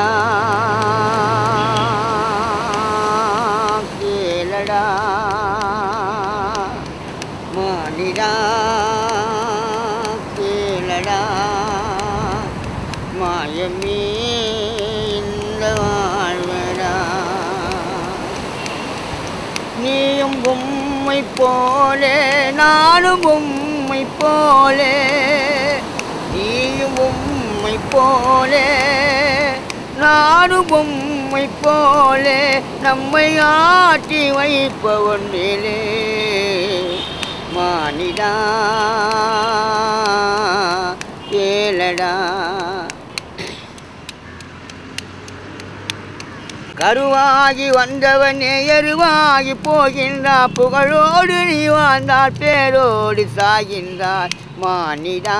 கேளடா கேளடா மானிடா கேளடா மாயமே இந்த வாழ்வடா நீயும் பொம்மை போலே நானும் பொம்மை போலே நீயும் பொம்மை போலே நானும் பொம்மை போலே நம்மை ஆட்டி வைப்பவனிலே மானிடா கேளடா கருவாகி வந்தவனே எருவாகி போகின்றார் புகழோடு நீ வாழ்ந்தால் பேரோடு சாகின்றார் மானிடா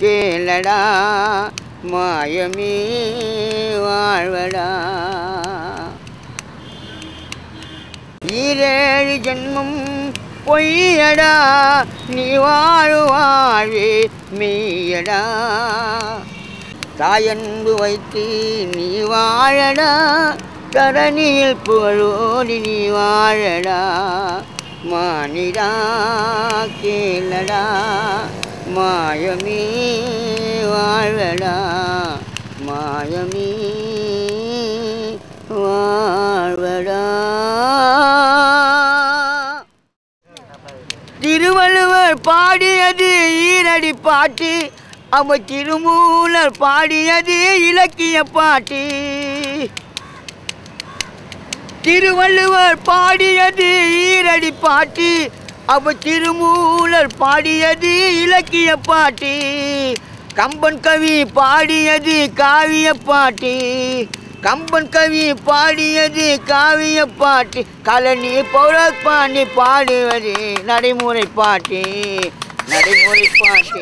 கேளடா மாயமே வாழ்வடா ஈரேழு ஜென்மம் பொய்யடா நீ வாழ்வே மெய்யடா தாயன்பு வைத்து நீ வாழடா தரணியில் புகழோடி நீ வாழடா மானிடா கேளடா மாயமே வாழ்வடா மாயமே வாழ்வடா திருவள்ளுவர் பாடியது ஈரடி பாட்டு அவ திருமூலர் பாடியது இலக்கிய பாட்டு திருவள்ளுவர் பாடியது ஈரடி பாட்டு அவ திருமூலர் பாடியது இலக்கிய பாட்டு கம்பன் கவி பாடியது காவிய பாட்டு கம்பன் கவி பாடியது காவிய பாட்டு கலனி பௌரப்பாண்டி பாடுவது நடைமுறை பாட்டு நடைமுறை பாட்டு